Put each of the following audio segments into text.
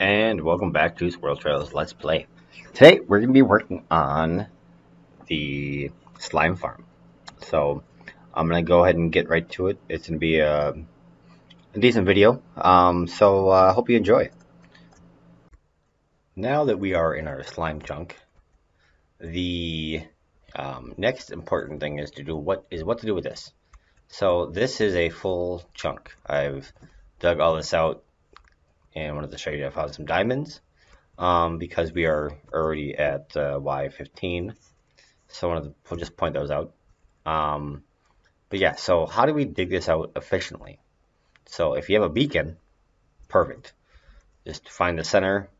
And welcome back to Squirrel Trails Let's Play. Today we're going to be working on the slime farm. So I'm going to go ahead and get right to it. It's going to be a decent video, so I hope you enjoy. Now that we are in our slime chunk, the next important thing is what to do with this. So this is a full chunk. I've dug all this out and wanted to show you I found some diamonds. Because we are already at Y15. So I wanted to just point those out. But yeah, so how do we dig this out efficiently? So if you have a beacon, perfect. Just find the center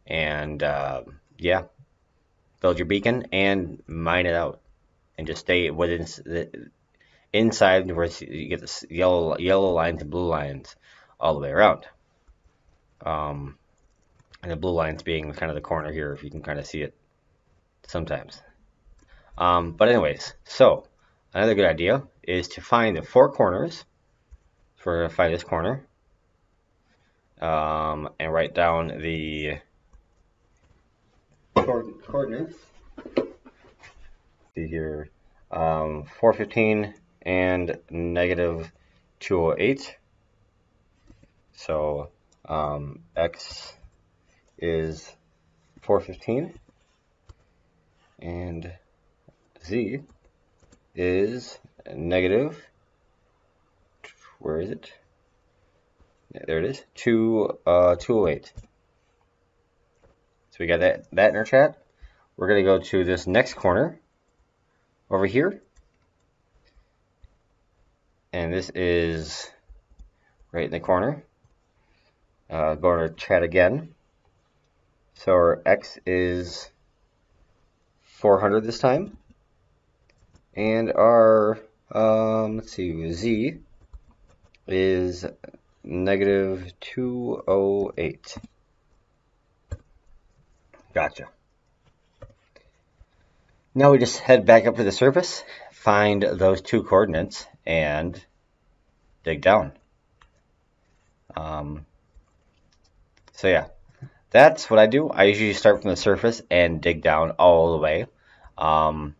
and yeah, build your beacon and mine it out. And just stay within the inside where you get the yellow lines and blue lines all the way around. And the blue lines being kind of the corner here, if you can kind of see it sometimes. But anyways, so another good idea is to find the four corners. So we're going to find this corner and write down the coordinates. See here, 415 and negative 208. So x is 415 and z is negative, where is it? There it is, 208. So we got that in our chat. We're going to go to this next corner over here. And this is right in the corner. Go to our chat again. So our x is 400 this time. And our, let's see, z is negative 208. Gotcha. Now we just head back up to the surface, find those two coordinates, and dig down. So yeah, that's what I do. I usually start from the surface and dig down all the way. Find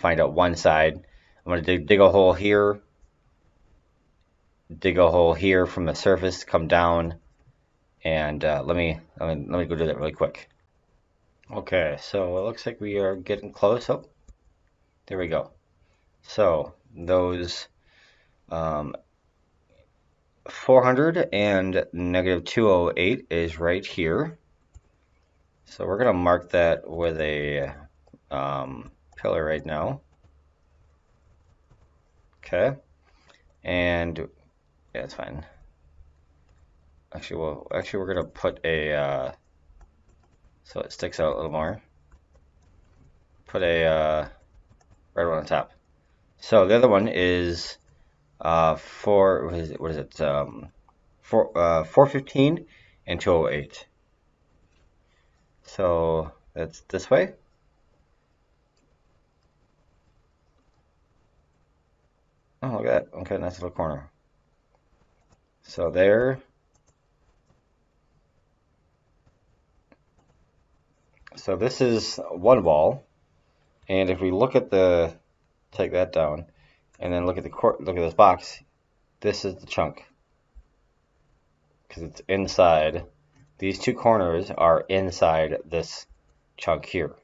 out one side. I'm going to dig a hole here, dig a hole here from the surface, come down, and let me go do that really quick. Okay, so it looks like we are getting close. Oh, there we go. So those 400 and negative 208 is right here. So we're going to mark that with a pillar right now. Okay, and yeah, it's fine. Actually, we're going to put a so it sticks out a little more. Put a right one on top. So the other one is what is it? 415 and 208. So that's this way. Oh, look at that. Okay, nice little corner. So there. So this is one wall. And if we look at take that down, and then look at this box, this is the chunk. Because it's inside. These two corners are inside this chunk here.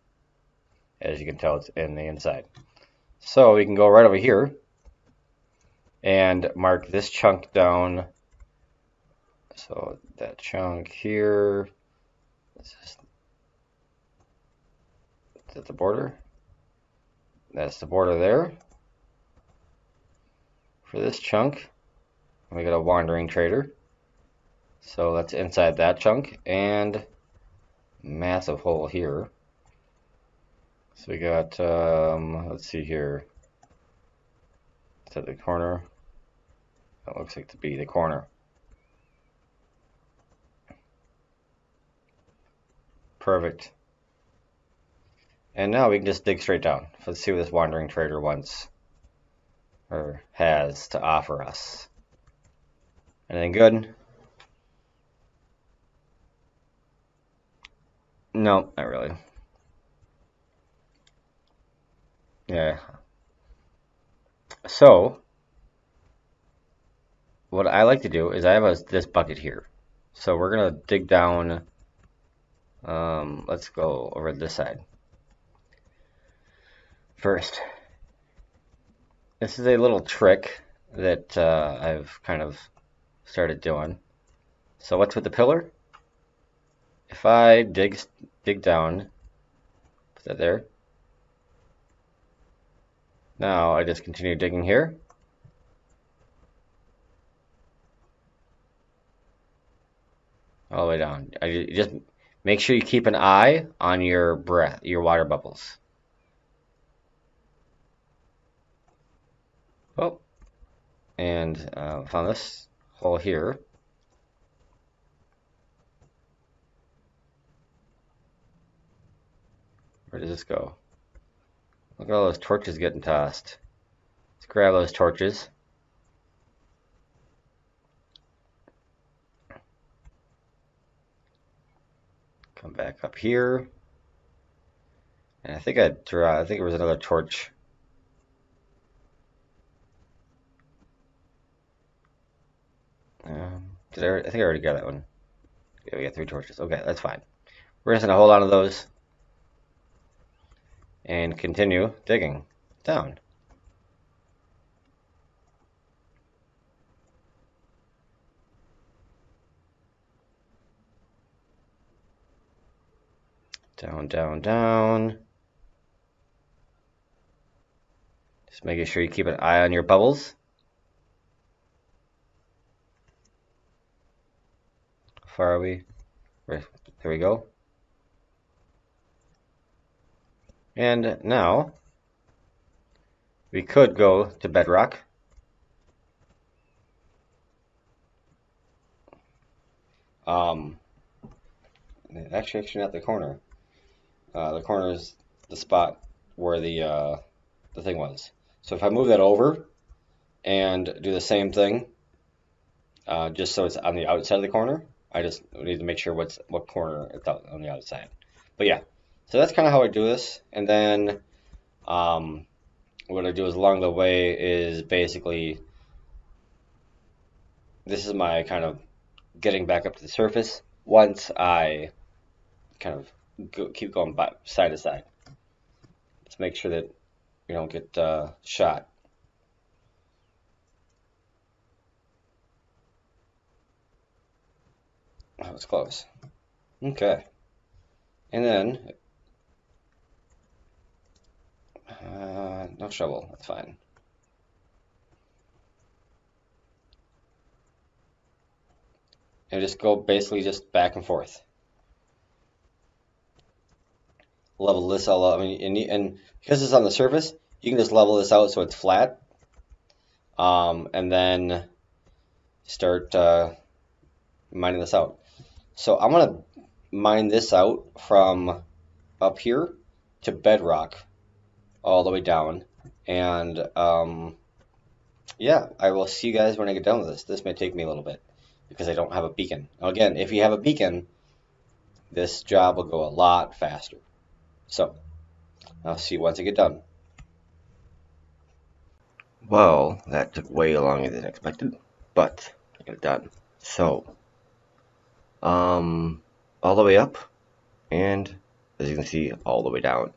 As you can tell, it's in the inside. So we can go right over here and mark this chunk down. So that chunk here, is that the border? That's the border there for this chunk. We got a wandering trader. So that's inside that chunk, and massive hole here. So we got, let's see here. Is that the corner? That looks like to be the corner. Perfect. And now we can just dig straight down. Let's see what this wandering trader wants or has to offer us. Anything good? No, not really. Yeah. So what I like to do is I have this bucket here. So we're gonna dig down. Let's go over this side first. This is a little trick that I've kind of started doing. So what's with the pillar? If I dig down, put that there. Now I just continue digging here. All the way down. I just make sure you keep an eye on your breath, your water bubbles. Oh, and found this hole here. Where does this go? Look at all those torches getting tossed. Let's grab those torches. Come back up here. And I think I think there was another torch. I think I already got that one. Yeah, we got 3 torches. Okay, that's fine. We're just gonna hold on to those and continue digging down. Down, down, down. Just making sure you keep an eye on your bubbles. How far are we? There we go. And now we could go to bedrock. Actually not the corner. The corner is the spot where the thing was. So if I move that over and do the same thing, just so it's on the outside of the corner, I just need to make sure what corner it's on the outside. But yeah, so that's kind of how I do this. And then what I do is along the way is basically, this is my kind of getting back up to the surface once I kind of keep going by side to side. Let's make sure that you don't get shot. That was close. Okay. And then, no shovel, that's fine. And just go basically just back and forth. Level this all up. I mean, and because it's on the surface, you can just level this out so it's flat. And then start mining this out. So I'm gonna mine this out from up here to bedrock all the way down. And yeah, I will see you guys when I get done with this. This may take me a little bit because I don't have a beacon. Now again, if you have a beacon, this job will go a lot faster. So I'll see you once I get done. Well, that took way longer than expected, but I got it done. So, all the way up, and as you can see, all the way down.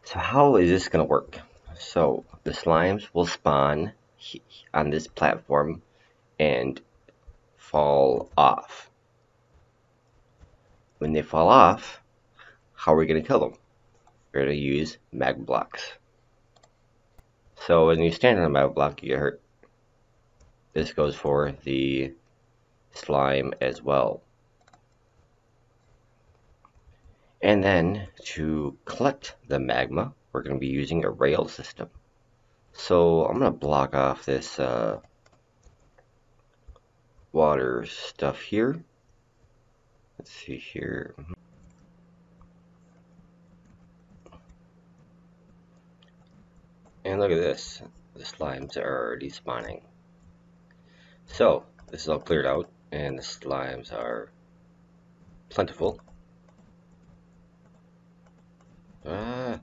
So how is this going to work? So the slimes will spawn on this platform and fall off. When they fall off, how are we going to kill them? We're going to use magma blocks. So when you stand on a magma block, you get hurt. This goes for the slime as well. And then to collect the magma, we're going to be using a rail system. So I'm going to block off this water stuff here. Let's see here. And look at this. The slimes are already spawning. So this is all cleared out, and the slimes are plentiful. Ah,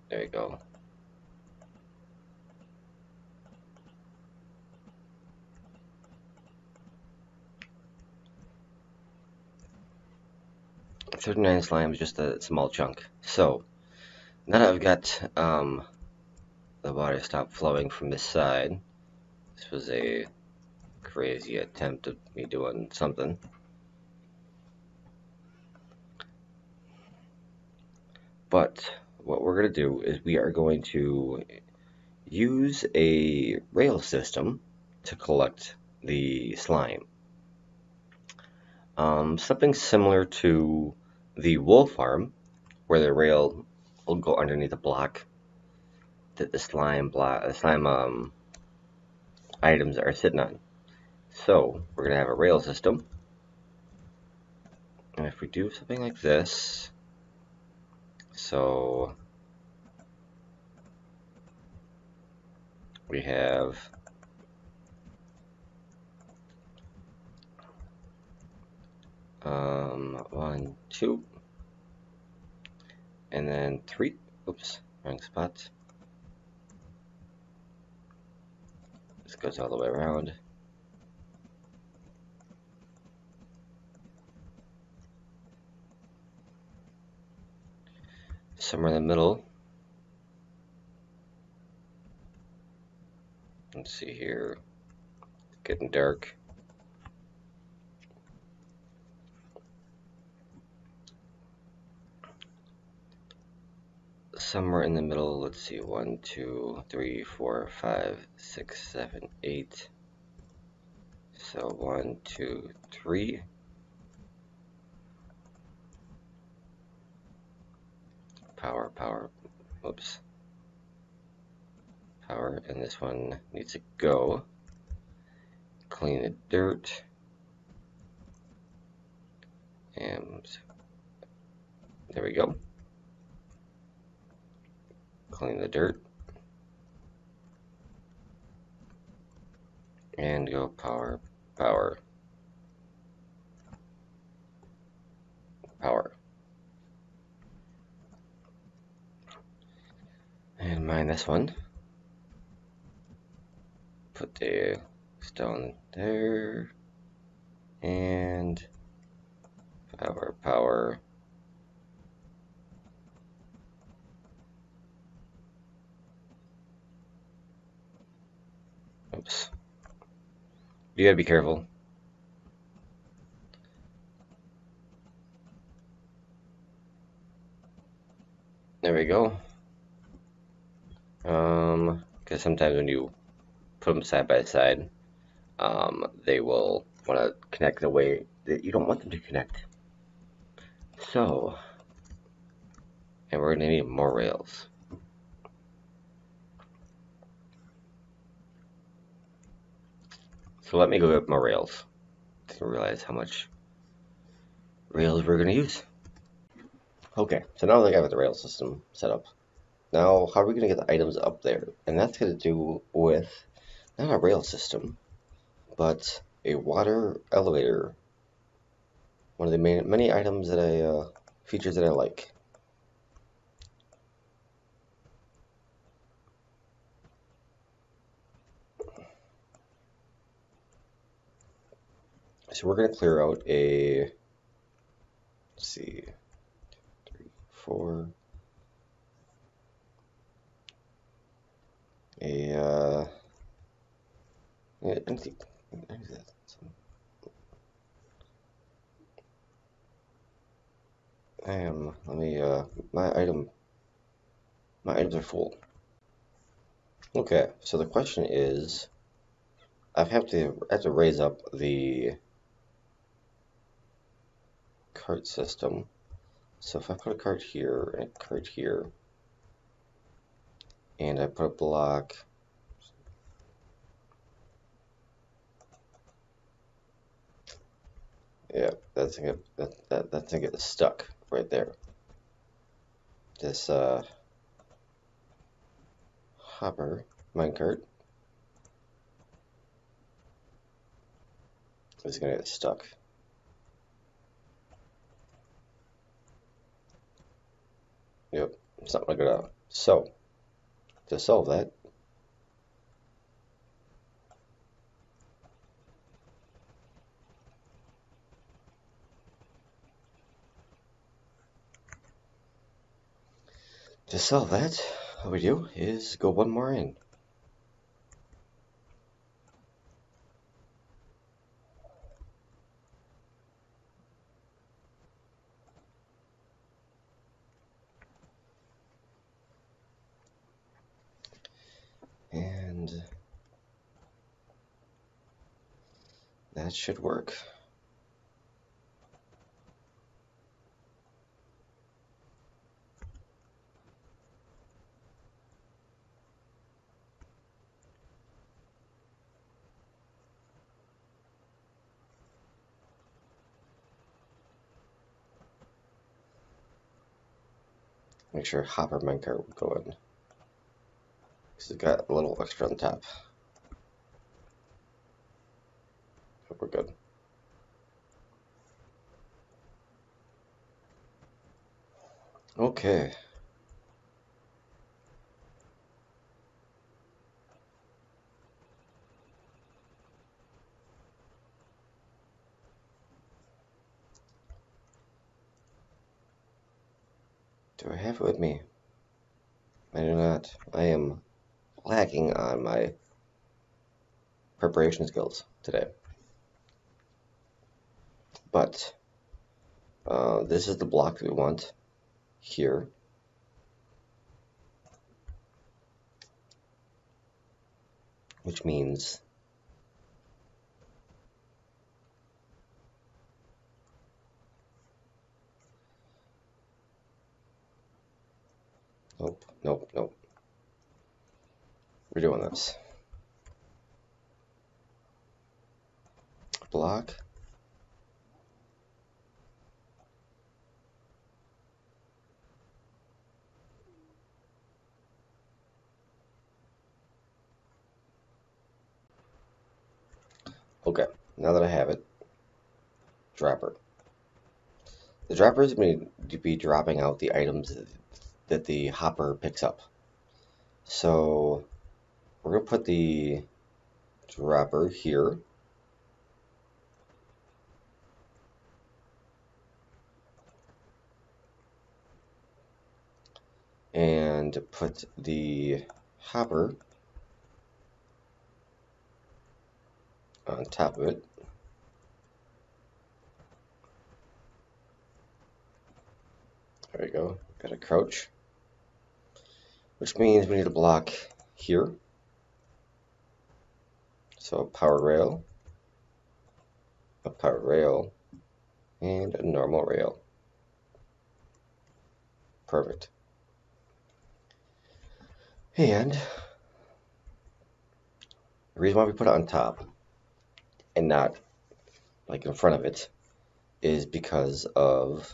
there you go. $39 slime is just a small chunk. So now that I've got the water stopped flowing from this side, this was a crazy attempt of me doing something. But what we're going to do is we are going to use a rail system to collect the slime. Something similar to the wool farm, where the rail will go underneath a block that the slime items are sitting on. So we're going to have a rail system, and if we do something like this, so we have 1, 2, and then 3. Oops, wrong spot. This goes all the way around. Somewhere in the middle. Let's see here. It's getting dark. Somewhere in the middle, let's see, 1, 2, 3, 4, 5, 6, 7, 8. So 1, 2, 3. Power, power, oops. Power, and this one needs to go. Clean the dirt. And there we go. Clean the dirt. And go power, power, power. And mine this one. Put the stone there. And power, power. Oops. You gotta be careful. There we go. Because sometimes when you put them side by side, they will want to connect the way that you don't want them to connect. So, and we're going to need more rails. So let me go get more rails. I didn't realize how much rails we're going to use. Okay, so now that I got the rail system set up, now how are we going to get the items up there? And that's going to do with not a rail system, but a water elevator. One of the many items that features that I like. So we're going to clear out a, let's see, 3, 4, yeah, anything, let me, my items are full. Okay, so the question is, I have to raise up the cart system. So if I put a cart here and a cart here, and I put a block, yeah, that's gonna get stuck right there. This hopper minecart. It's gonna get stuck. Yep, something like that. So, to solve that, what we do is go one more in. And that should work. Make sure hopper minecart will go in, because it's got a little extra on top. Hope we're good. Okay. Do I have it with me? I do not. I am lacking on my preparation skills today. But this is the block that we want here. Which means nope, nope, nope. We're doing this. Block. Okay, now that I have it, dropper. The dropper is going to be dropping out the items that the hopper picks up. So we're going to put the dropper here. And put the hopper on top of it. There we go. Got a crouch. Which means we need a block here. So a powered rail, and a normal rail. Perfect. And the reason why we put it on top and not like in front of it is because of,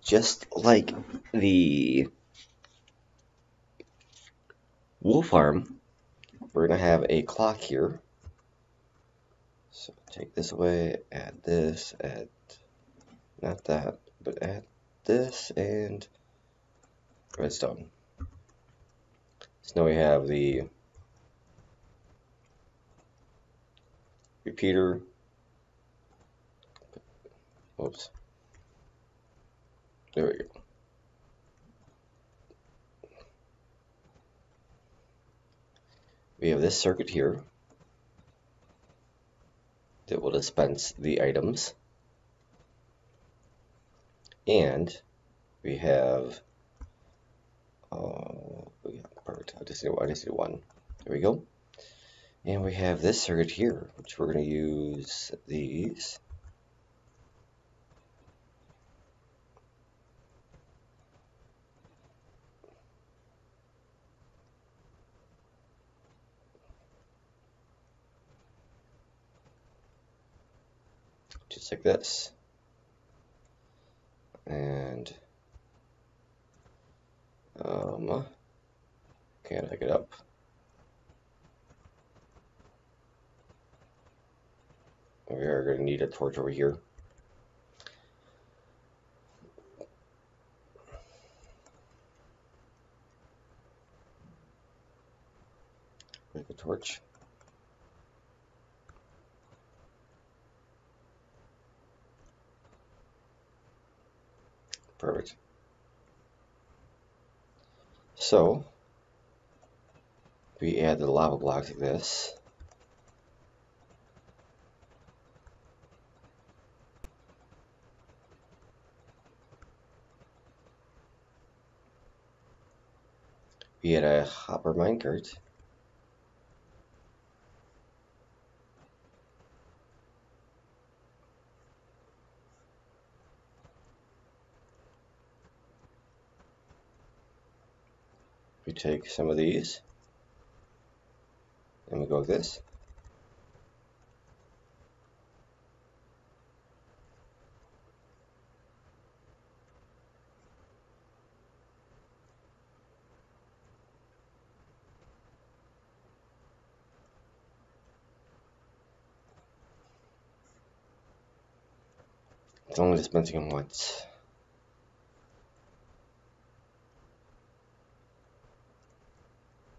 just like the wool farm, we're going to have a clock here. So take this away, add this, add not that, but add this and redstone. So now we have the repeater. Oops. There we go. We have this circuit here that will dispense the items. And we have, perfect. I just need one. There we go. And we have this circuit here, which we're going to use these. Just like this. And can't hook it up. We are going to need a torch over here. Make a torch. Perfect. So we add the lava blocks like this. We add a hopper minecart. We take some of these and we go like this. It's only dispensing them once.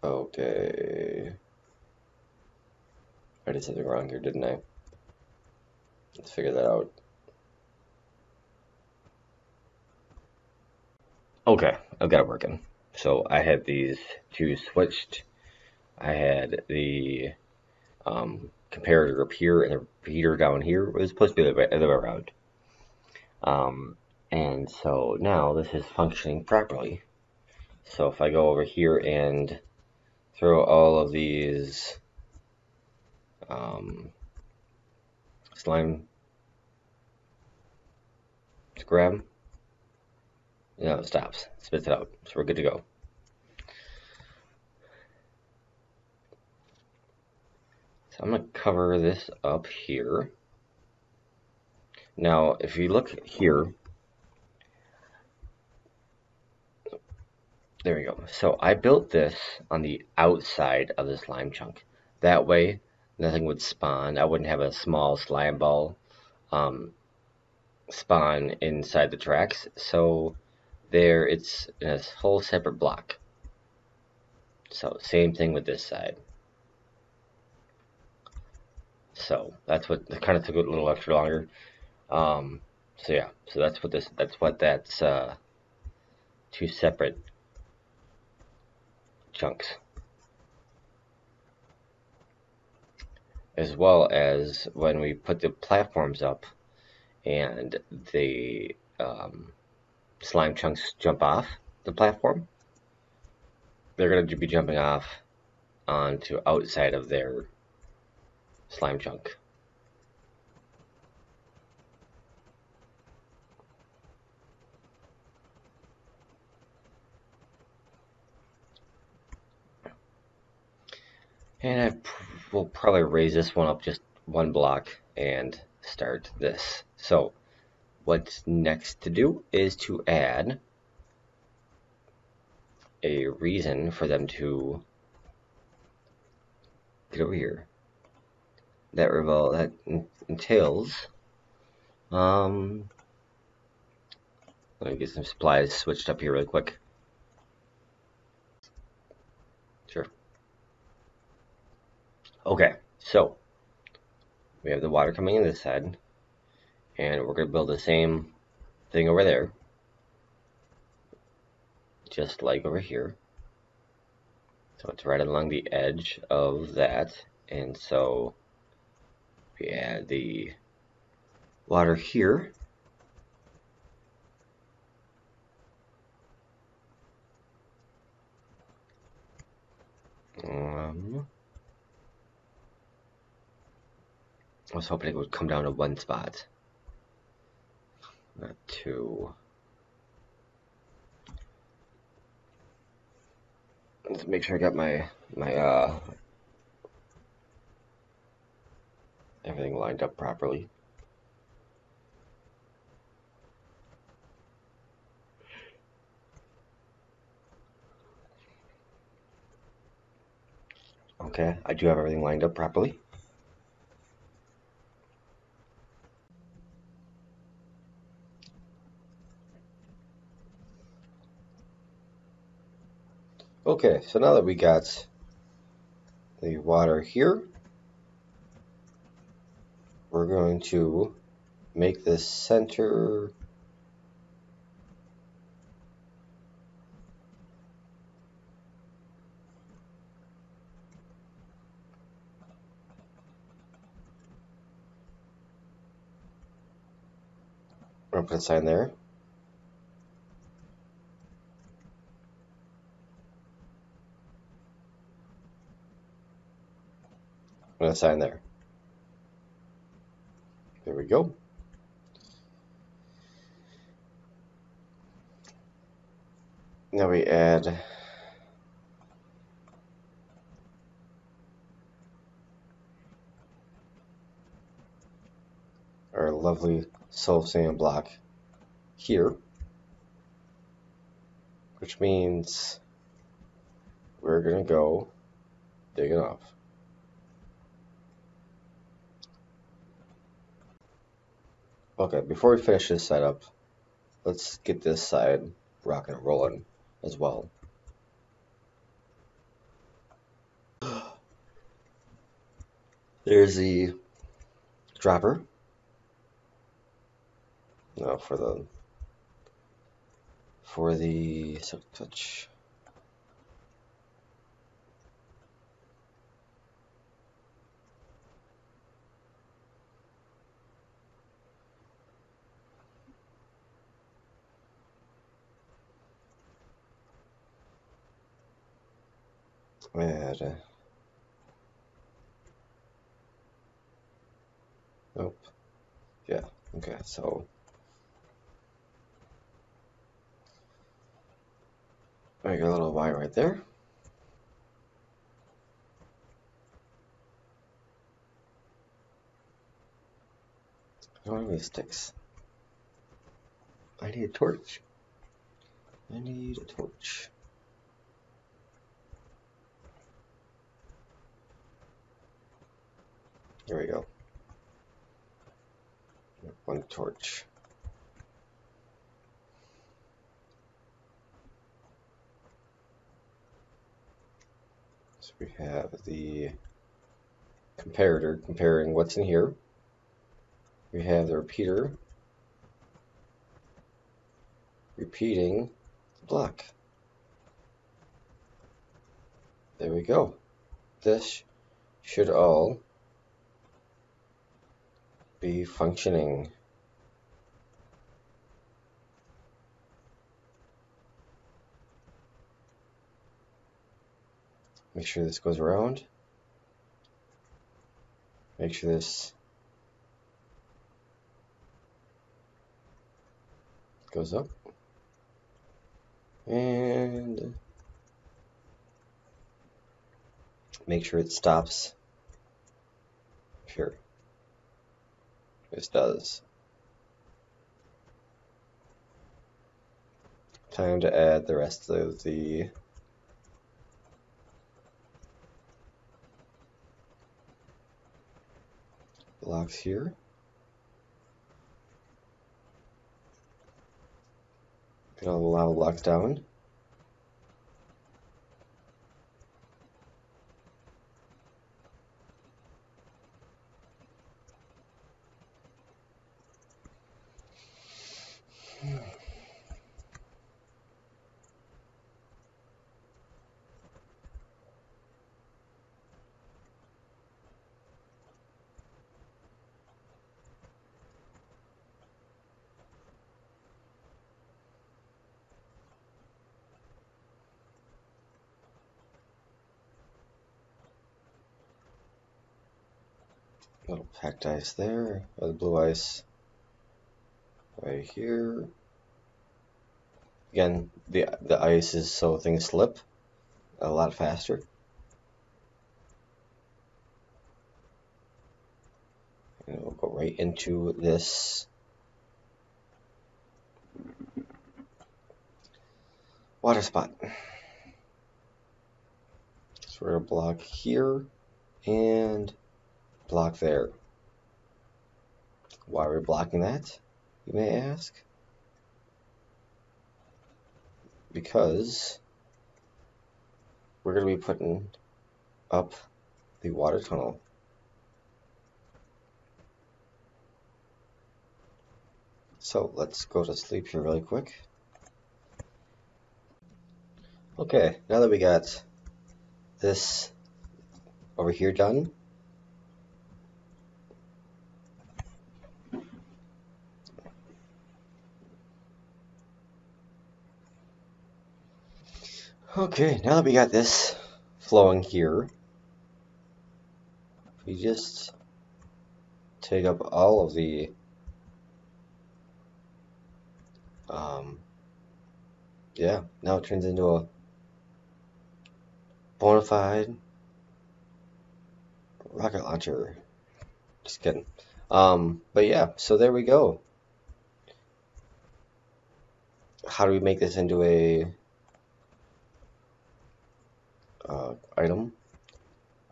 Okay. I did something wrong here, didn't I? Let's figure that out. Okay, I've got it working. So I had these two switched. I had the comparator up here and the repeater down here. It was supposed to be the other way around. And so now this is functioning properly. So if I go over here and throw all of these slime, let's grab them. No, it stops. Spits it out. So we're good to go. So I'm going to cover this up here. Now, if you look here, there we go. So I built this on the outside of the slime chunk. That way, nothing would spawn. I wouldn't have a small slime ball spawn inside the tracks. So there, it's in a whole separate block. So same thing with this side. So that's what kind of took a little extra longer. So yeah, so that's two separate chunks, as well as when we put the platforms up and the slime chunks jump off the platform, they're going to be jumping off onto outside of their slime chunk. And I will probably raise this one up just one block and start this. So what's next to do is to add a reason for them to get over here. That entails let me get some supplies switched up here really quick. Sure. Okay, so we have the water coming in this side, and we're going to build the same thing over there, just like over here. So it's right along the edge of that, and so we add the water here. I was hoping it would come down to one spot, not two. Let's make sure I got my everything lined up properly. Okay, I do have everything lined up properly. Okay, so now that we got the water here, we're going to make this center we're gonna put a sign there. And a sign there. There we go. Now we add our lovely soul sand block here, which means we're gonna go digging off. Okay, before we finish this setup, let's get this side rocking and rolling as well. There's the dropper. Now for the silk touch. Add. Nope. Yeah. Okay. So. Make a little Y right there. I don't have any sticks. I need a torch. I need a torch. Here we go. One torch. So we have the comparator comparing what's in here. We have the repeater repeating the block. There we go. This should all be functioning. Make sure this goes around. Make sure this goes up. And make sure it stops here. This does. Time to add the rest of the blocks here. Get all the lava blocks down. Little packed ice there, or the blue ice right here. Again, the ice is so things slip a lot faster. And we'll go right into this water spot. So we're gonna block here and block there. Why are we blocking that, you may ask? Because we're going to be putting up the water tunnel. So let's go to sleep here really quick. Okay, now that we got this over here done, okay, now that we got this flowing here, we just take up all of the yeah, now it turns into a bona fide rocket launcher. Just kidding. But yeah, so there we go. How do we make this into a item?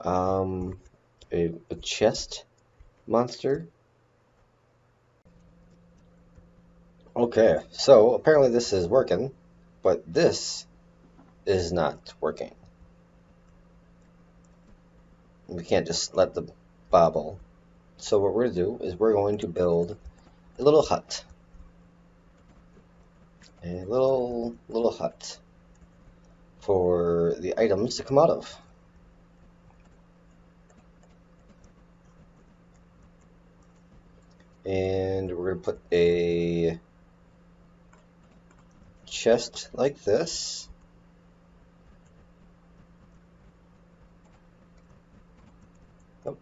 A chest monster. Okay, so apparently this is working, but this is not working. We can't just let the bobble. So what we're going to do is we're going to build a little hut. A little hut for the items to come out of. And we're going to put a chest like this. Oh,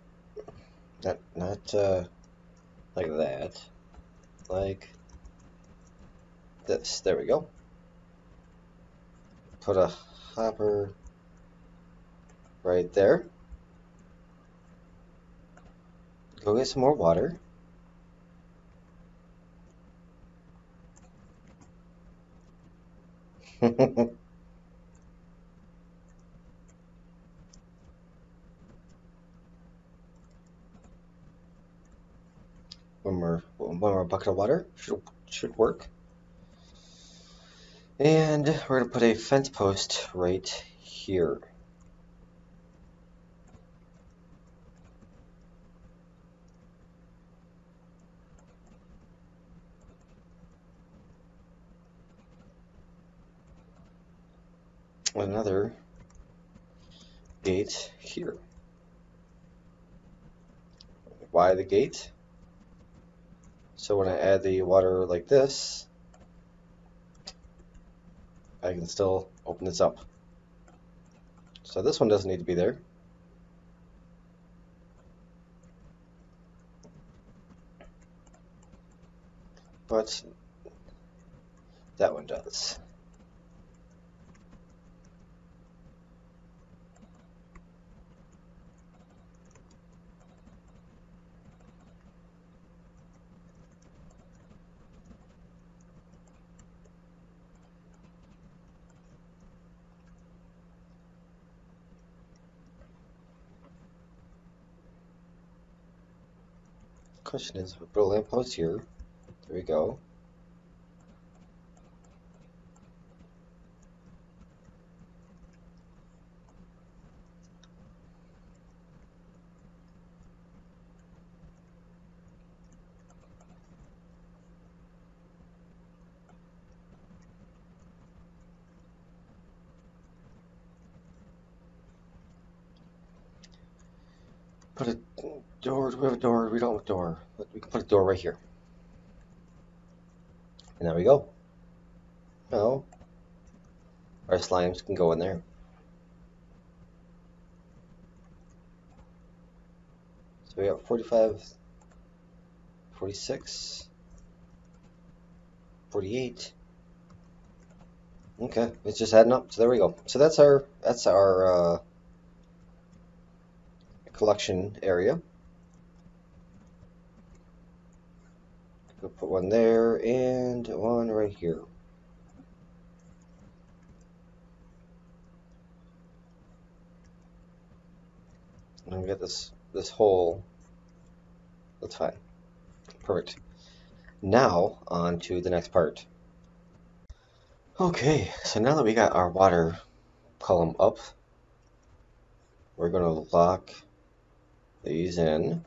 not like that. Like this. There we go. Put a hopper right there. Go get some more water. One more bucket of water should work. And we're going to put a fence post right here. Another gate here. Why the gate? So when I add the water like this, I can still open this up. So this one doesn't need to be there. But that one does. Question is, we put a lamppost here. There we go. Put a door. Do we have a door? We don't have a door. We can put a door right here. And there we go. Now, our slimes can go in there. So we got 45, 46, 48. Okay, it's just adding up. So there we go. So that's our collection area. We'll put one there and one right here. And we got this hole. That's fine. Perfect. Now on to the next part. Okay, so now that we got our water column up, we're going to lock these in.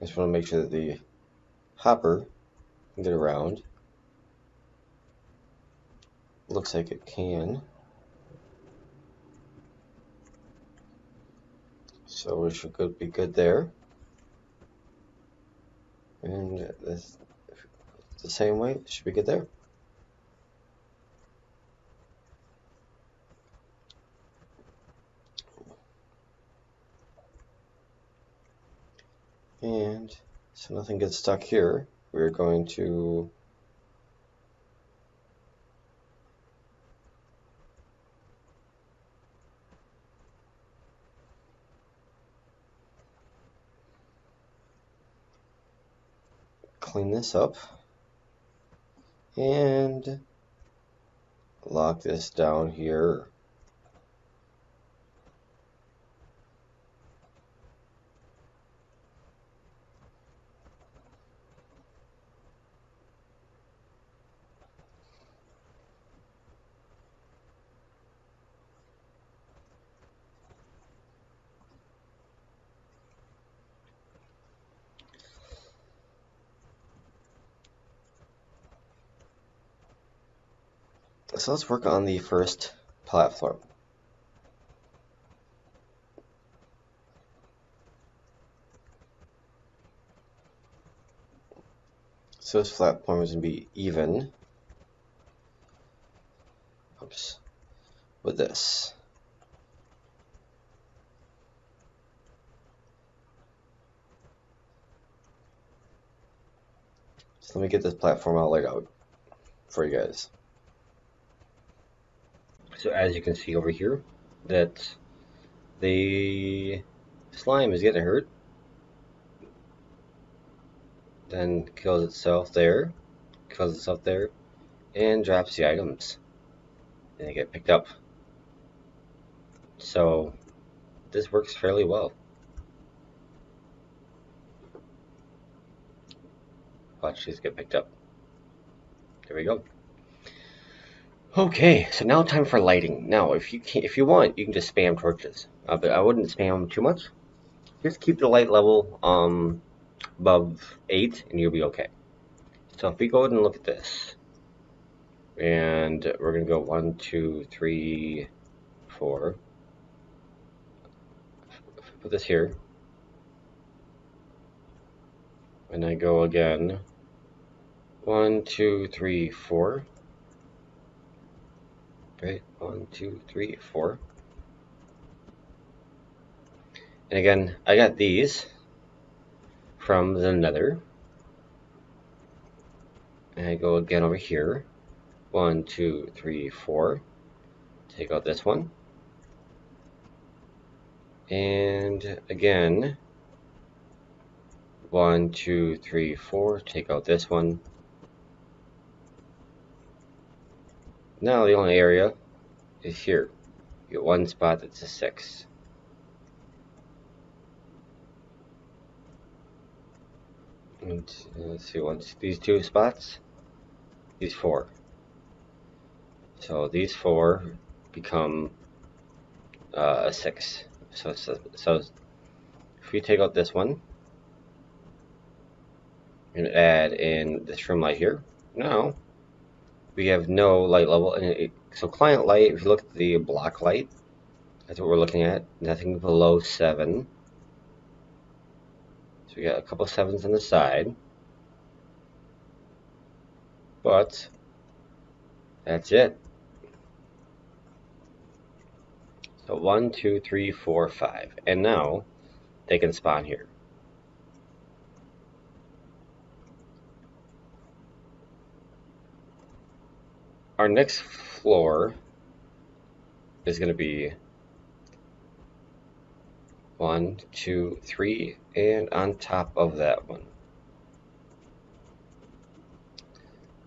I just want to make sure that the hopper can get around. Looks like it can. So we should be good there. And this, the same way, it should be good there. And so nothing gets stuck here. We're going to clean this up and lock this down here. So let's work on the first platform. So this platform is going to be even. Oops. With this. So let me get this platform all laid out for you guys. So as you can see over here, that the slime is getting hurt, then kills itself there, and drops the items, and they get picked up. So this works fairly well. Watch these get picked up. There we go. Okay, so now time for lighting. Now, if you want, you can just spam torches, but I wouldn't spam them too much. Just keep the light level above 8, and you'll be okay. So if we go ahead and look at this, and we're gonna go 1, 2, 3, 4. Put this here, and I go again. 1, 2, 3, 4. Right, 1, 2, 3, 4. And again, I got these from the Nether. And I go again over here. 1, 2, 3, 4. Take out this one. And again, 1, 2, 3, 4. Take out this one. Now the only area is here. You get one spot that's a 6. And let's see, once these 2 spots, these 4. So these 4 become a 6. So if we take out this one and add in this room light here, now we have no light level. And so client light, if you look at the block light, that's what we're looking at. Nothing below 7. So we got a couple 7s on the side. But that's it. So 1, 2, 3, 4, 5. And now they can spawn here. Our next floor is going to be 1, 2, 3, and on top of that one.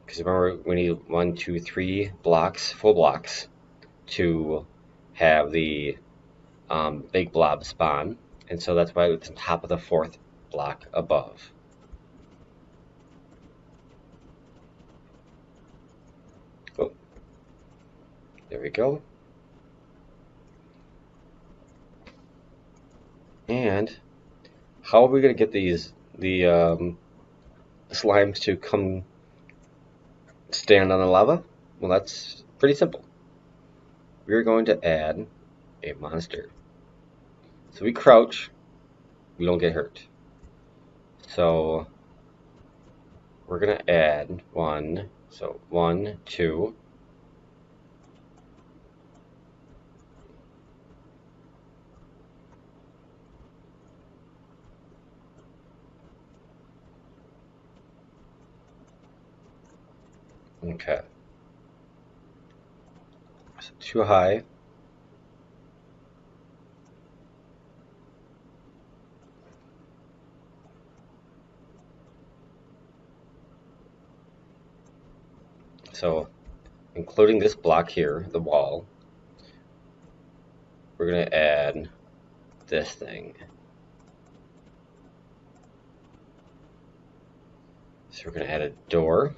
Because remember, we need 1, 2, 3 blocks, full blocks, to have the big blob spawn. And so that's why it's on top of the 4th block above. There we go. And how are we going to get the slimes to come stand on the lava? Well, that's pretty simple. We're going to add a monster. So we crouch, we don't get hurt. So we're going to add one. So 1, 2. Okay. So too high. So including this block here, the wall, we're going to add this thing. So we're going to add a door.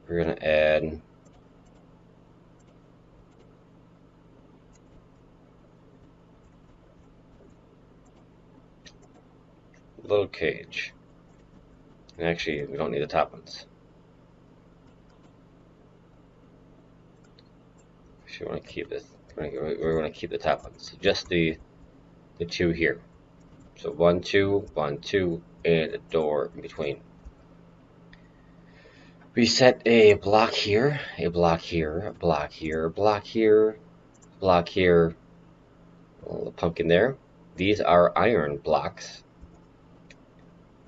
We're going to add a little cage. And actually, we don't need the top ones. Actually, we want to keep this. We're going to keep the top ones. Just the two here. So 1, 2, 1, 2, and a door in between. We set a block here, a block here, a block here, a block here, a block here, a little pumpkin there. These are iron blocks.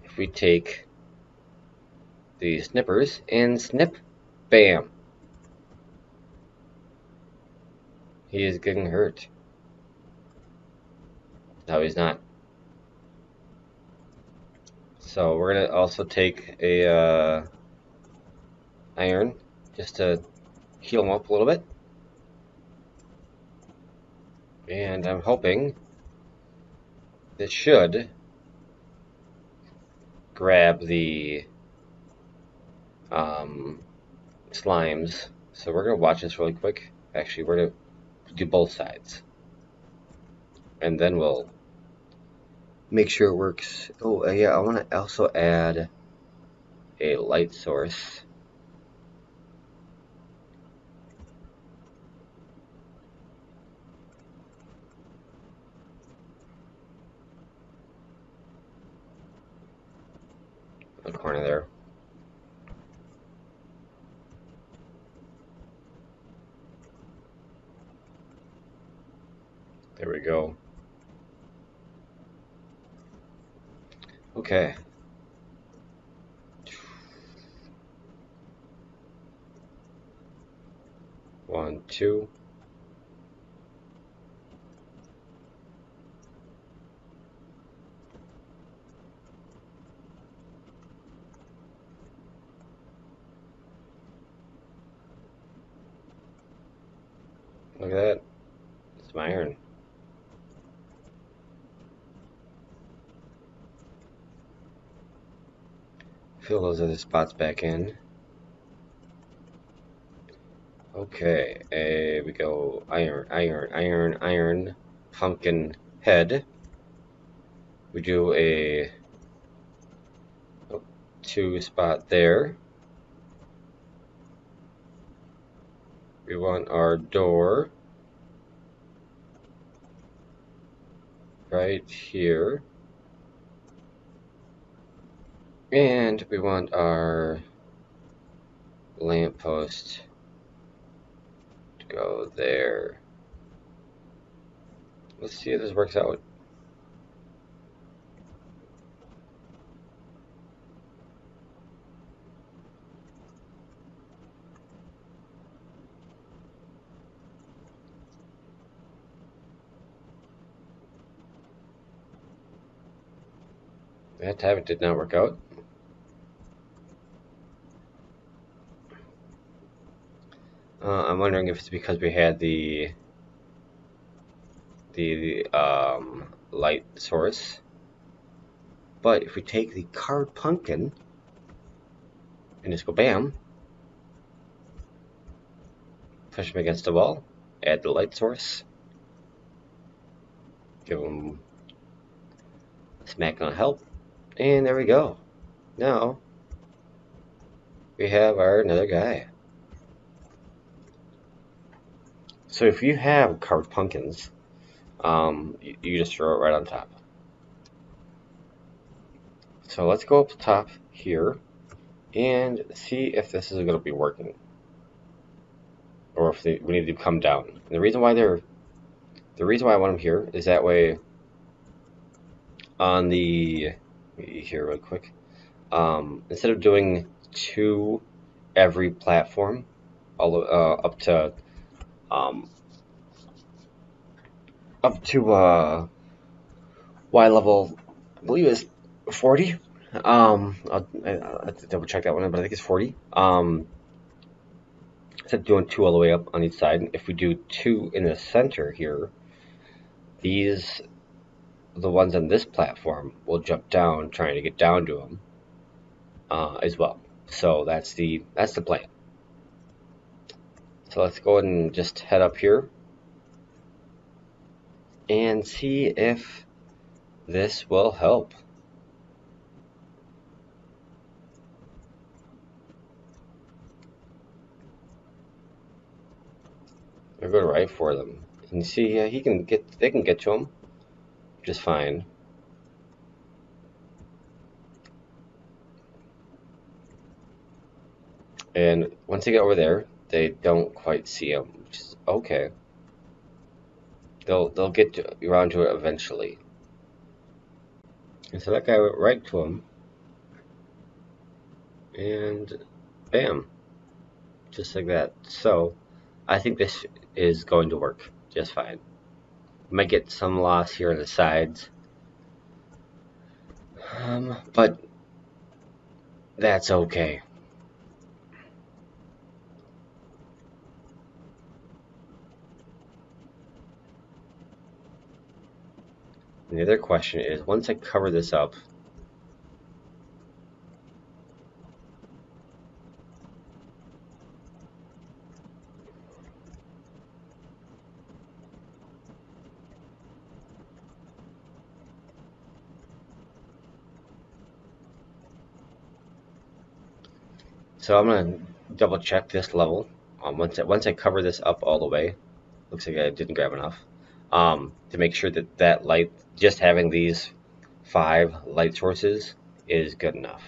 If we take the snippers and snip, bam. He is getting hurt. No, he's not. So we're gonna also take a iron just to heal him up a little bit. And I'm hoping this should grab the slimes. So we're gonna watch this really quick. Actually, we're gonna do both sides, and then we'll make sure it works. Oh yeah, I want to also add a light source. The corner there. There we go. Okay. One, two. Look at that. It's my iron. Fill those other spots back in. Okay, we go iron, iron, iron, iron, pumpkin head. We do a 2 spot there. We want our door right here. And we want our lamppost to go there. Let's see if this works out. That time it did not work out. I'm wondering if it's because we had the light source. But if we take the carved pumpkin and just go bam, push him against the wall, add the light source, give him a smack on help, and there we go. Now we have our another guy. So if you have carved pumpkins, you just throw it right on top. So let's go up to top here and see if this is going to be working, or if we need to come down. And the reason why I want them here is that way on the here real quick. Instead of doing 2 every platform, all up to Y level, I believe it's 40. I'll have to double check that one, but I think it's 40. Instead of doing 2 all the way up on each side, if we do 2 in the center here, the ones on this platform will jump down, trying to get down to them as well. So that's the plan. So let's go ahead and just head up here and see if this will help. We're going right for them, and see they can get to him just fine. And once they get over there, they don't quite see him, which is okay. They'll get around to it eventually. And so that guy went right to him, and bam, just like that. So I think this is going to work just fine. Might get some loss here on the sides, but that's okay. And the other question is, once I cover this up, so I'm gonna double check this level. Once I cover this up all the way, looks like I didn't grab enough. To make sure that light, just having these 5 light sources is good enough.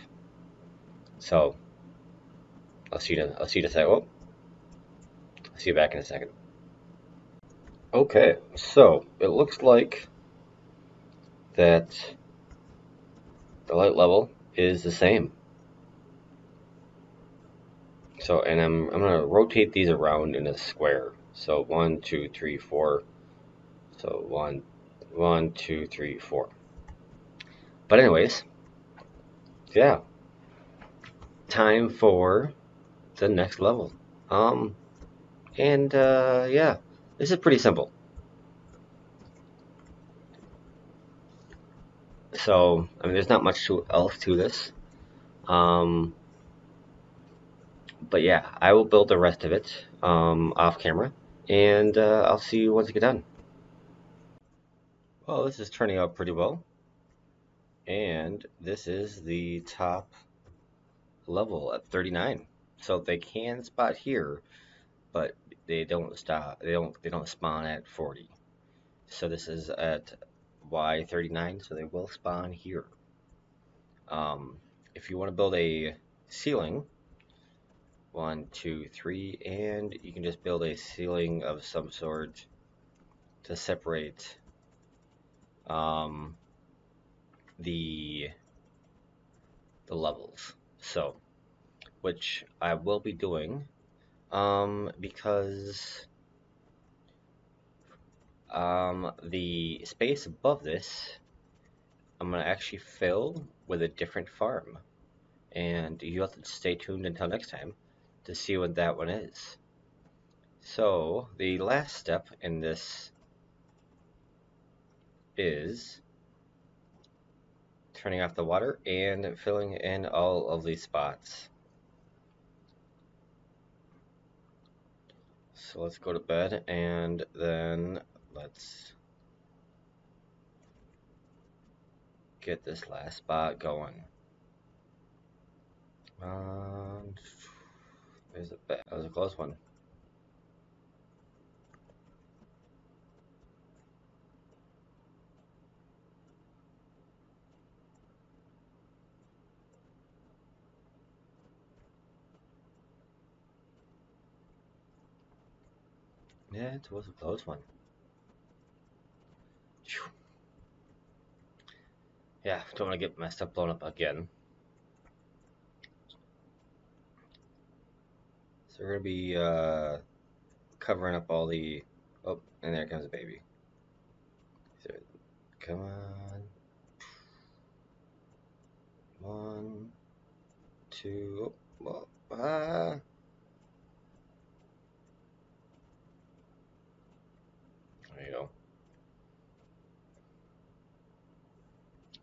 So I'll see you in a second. Oh, I'll see you back in a second. Okay, so it looks like that the light level is the same. So, and I'm gonna rotate these around in a square. So 1, 2, 3, 4. So 1, 2, 3, 4. But anyways, yeah, time for the next level. Yeah, this is pretty simple. So, I mean, there's not much else to this. But yeah, I will build the rest of it off camera, and I'll see you once I get done. Well, this is turning out pretty well, and this is the top level at 39. So they can spot here, but they don't stop. They don't spawn at 40. So this is at Y39, so they will spawn here. If you want to build a ceiling, 1, 2, 3, and you can just build a ceiling of some sort to separate the levels. So, which I will be doing, because the space above this, I'm gonna actually fill with a different farm, and you have to stay tuned until next time to see what that one is. So the last step in this is turning off the water and filling in all of these spots. So let's go to bed, and then let's get this last spot going. There's a bed. That was a close one. Yeah, it was a close one. Phew. Yeah, don't want to get my stuff blown up again. So we're going to be covering up all the... Oh, and there comes a baby. So, come on. 1, 2... Oh, ah. There you go.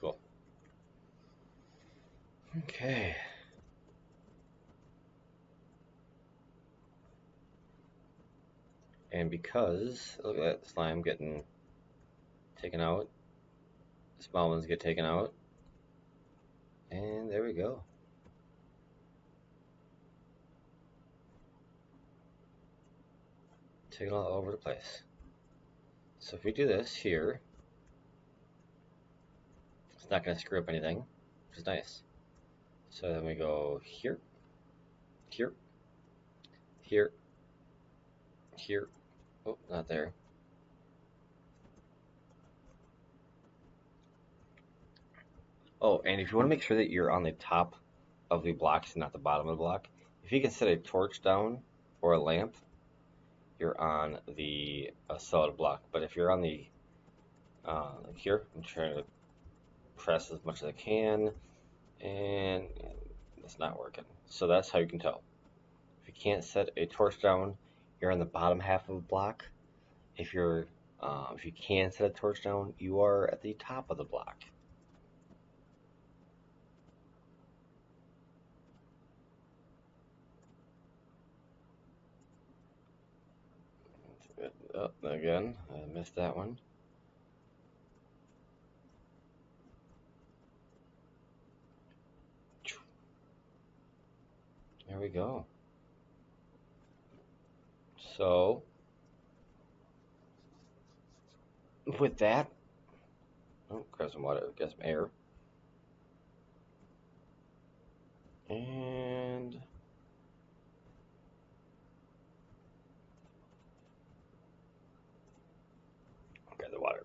Cool. Okay. And because, look at that slime getting taken out, the small ones get taken out, and there we go. Taken all over the place. So if we do this here, it's not going to screw up anything, which is nice. So then we go here, here, here, here. Oh, not there. Oh, and if you want to make sure that you're on the top of the blocks and not the bottom of the block, if you can set a torch down or a lamp, you're on the solid block. But if you're on the like here, I'm trying to press as much as I can, and it's not working. So that's how you can tell. If you can't set a torch down, you're on the bottom half of the block. If you can set a torch down, you are at the top of the block. Oh, again, I missed that one. There we go. So, with that, oh, grab some water, get some air. And grab the water.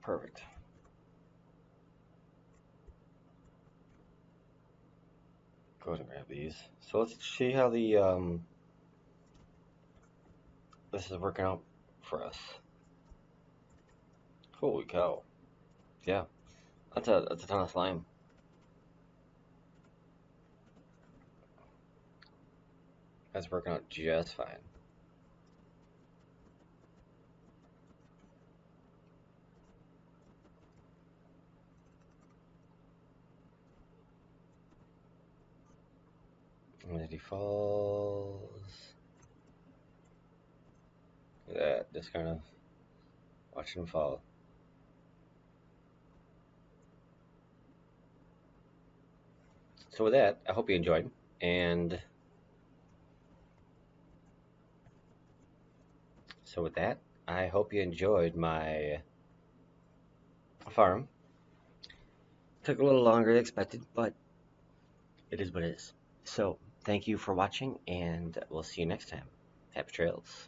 Perfect. Go ahead and grab these. So let's see how the this is working out for us. Holy cow! Yeah, that's a ton of slime. That's working out just fine. And then he falls. Look at that, just kind of watch him fall. So with that, I hope you enjoyed, and so with that, I hope you enjoyed my farm. Took a little longer than expected, but it is what it is. So thank you for watching, and we'll see you next time. Happy trails.